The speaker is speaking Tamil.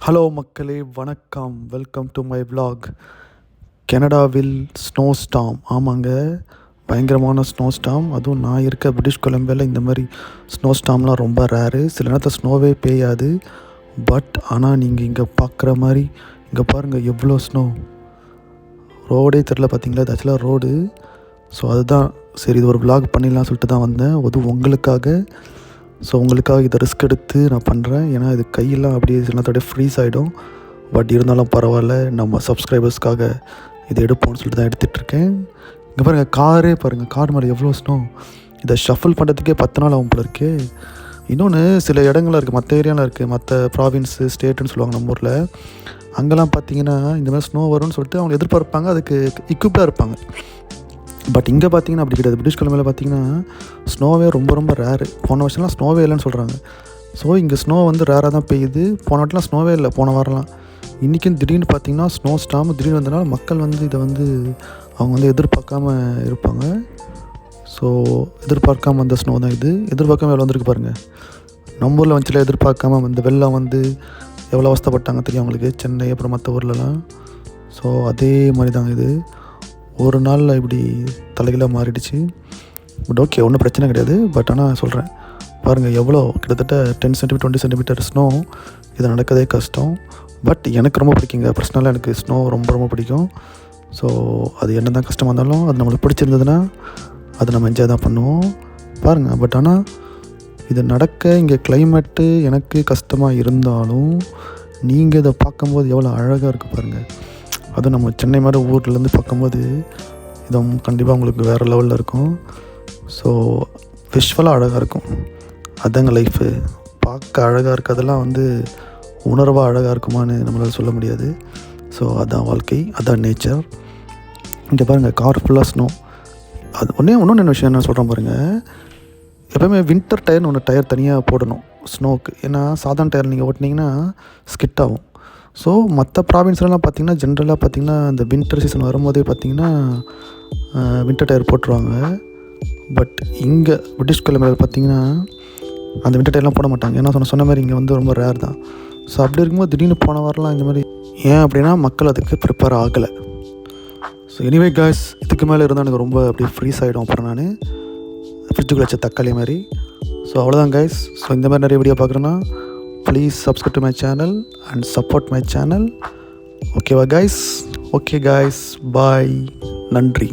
ஹலோ மக்களே, வணக்கம். Welcome to my vlog. கனடாவில் ஸ்னோ ஸ்டார்ம். ஆமாங்க, பயங்கரமான ஸ்னோ ஸ்டார்ம். அதுவும் நான் இருக்க பிரிட்டிஷ் கொலம்பியாவில் இந்த மாதிரி ஸ்னோ ஸ்டார்ம்லாம் ரொம்ப ரேரு. சில நேரத்தில் ஸ்னோவே பெய்யாது. பட் ஆனால் நீங்கள் இங்கே பார்க்குற மாதிரி இங்கே பாருங்கள் எவ்வளோ ஸ்னோ. ரோடே தெரில, பார்த்தீங்களா? இது ஆக்சுவலாக ரோடு. ஸோ அதுதான் சரி, இது ஒரு vlog பண்ணிடலாம் சொல்லிட்டு தான் வந்தேன். அதுவும் உங்களுக்காக. ஸோ உங்களுக்காக இதை ரிஸ்க் எடுத்து நான் பண்ணுறேன். ஏன்னா இது கையெல்லாம் அப்படியே சில நேரத்தோட ஃப்ரீஸ் ஆகிடும். பட் இருந்தாலும் பரவாயில்ல, நம்ம சப்ஸ்கிரைபர்ஸ்க்காக இதை எடுப்போம்னு சொல்லிட்டு தான் எடுத்துகிட்ருக்கேன். இங்கே பாருங்கள், காரே பாருங்கள், கார் மேலே எவ்வளோ ஸ்னோ. இதை ஷஃபில் பண்ணுறதுக்கே 10 நாள் ஆகும் போல இருக்கே. இன்னொன்று சில இடங்கள்லாம் இருக்குது, மற்ற ஏரியாலாம் இருக்குது, மற்ற ப்ராவின்ஸு ஸ்டேட்டுன்னு சொல்லுவாங்க நம்ம ஊரில். அங்கெல்லாம் பார்த்தீங்கன்னா இந்த மாதிரி ஸ்னோ வரும்னு சொல்லிட்டு அவங்க எதிர்பார்ப்பாங்க, அதுக்கு எக்யூப்டாக இருப்பாங்க. பட் இங்கே பார்த்தீங்கன்னா அப்படி கிடையாது. பிரிட்டிஷ் கொலம்பியாவில் பார்த்தீங்கன்னா ஸ்னோவே ரொம்ப ரொம்ப ரேரு. போன வருஷம்லாம் ஸ்னோவே இல்லைன்னு சொல்கிறாங்க. ஸோ இங்கே ஸ்னோ வந்து ரேராக தான் பெய்யுது. போன வாட்டிலாம் ஸ்னோவே இல்லை, போன வாரம்லாம். இன்றைக்கும் திடீர்னு பார்த்தீங்கன்னா ஸ்னோ ஸ்டார்ம் திடீர்னு வந்தனால மக்கள் வந்து இதை வந்து அவங்க வந்து எதிர்பார்க்காம இருப்பாங்க. ஸோ எதிர்பார்க்காம வந்த ஸ்னோ தான் இது. எதிர்பார்க்காம எவ்வளோ வந்திருக்கு பாருங்கள். நம்ம ஊரில் வந்துச்சுல எதிர்பார்க்காம வந்து வெள்ளம் வந்து எவ்வளோ அவஸ்தைப்பட்டாங்க தெரியும் அவங்களுக்கு, சென்னை அப்புறம் மற்ற ஊர்லலாம். ஸோ அதே மாதிரி தாங்க இது. ஒரு நாளில் இப்படி தலைகளாக மாறிடுச்சு. பட் ஓகே, ஒன்றும் பிரச்சனை கிடையாது. பட் ஆனால் சொல்கிறேன் பாருங்கள், எவ்வளோ கிட்டத்தட்ட 10 சென்டிமீட்டர் 20 சென்டிமீட்டர் ஸ்னோ. இது நடக்கதே கஷ்டம். பட் எனக்கு ரொம்ப பிடிக்குங்க. பர்சனலாக எனக்கு ஸ்னோ ரொம்ப ரொம்ப பிடிக்கும். ஸோ அது என்ன தான் கஷ்டமாக இருந்தாலும் அது நம்மளுக்கு பிடிச்சிருந்ததுன்னா அது நம்ம என்ஜாய் தான் பண்ணுவோம். பாருங்கள், பட் ஆனால் இது நடக்க இங்கே கிளைமேட்டு எனக்கு கஷ்டமாக இருந்தாலும் நீங்கள் இதை பார்க்கும்போது எவ்வளோ அழகாக இருக்குது பாருங்கள். அதுவும் நம்ம சென்னை மாதிரி ஊர்லேருந்து பார்க்கும்போது இது கண்டிப்பாக உங்களுக்கு வேறு லெவலில் இருக்கும். ஸோ விஷுவலாக அழகாக இருக்கும். அதாங்க லைஃபு. பார்க்க அழகாக இருக்கிறதெல்லாம் வந்து உணர்வாக அழகாக இருக்குமான்னு நம்மளால் சொல்ல முடியாது. ஸோ அதான் வாழ்க்கை, அதான் நேச்சர். இங்கே பாருங்கள், கார் ஃபுல்லாக ஸ்னோ. அது இன்னொன்று விஷயம் என்ன சொல்கிறேன் பாருங்கள். எப்போயுமே வின்டர் டயர்னு ஒன்று டயர் தனியாக போடணும் ஸ்னோவுக்கு. ஏன்னா சாதாரண டயர் நீங்கள் ஓட்டினீங்கன்னா ஸ்கிட் ஆகும். ஸோ மற்ற ப்ராவின்ஸ்லாம் பார்த்திங்கன்னா ஜென்ரலாக பார்த்திங்கன்னா இந்த வின்டர் சீசன் வரும்போதே பார்த்திங்கன்னா வின்டர் டயர் போட்டுருவாங்க. பட் இங்கே பிரிட்டிஷ் கொலம்பியாவில் பார்த்திங்கன்னா அந்த வின்டர் டயர்லாம் போட மாட்டாங்க. ஏன்னா சொன்ன மாதிரி இங்கே வந்து ரொம்ப ரேர் தான். ஸோ அப்படி இருக்கும்போது திடீர்னு போன வாரம்லாம் இந்த மாதிரி ஏன் அப்படின்னா மக்கள் அதுக்கு ப்ரிப்பேர் ஆகலை. ஸோ எனிவே காய்ஸ், இதுக்கு மேலே இருந்தால் எனக்கு ரொம்ப அப்படியே ஃப்ரீஸ் ஆகிடும். அப்புறம் நான் ஃப்ரிட்ஜுக்குள்ள வச்ச தக்காளி மாதிரி. ஸோ அவ்வளோதான் காய்ஸ். ஸோ இந்த மாதிரி நிறைய வீடியோ பார்க்குறேன்னா please subscribe to my channel and support my channel. Okay guys, bye, நன்றி.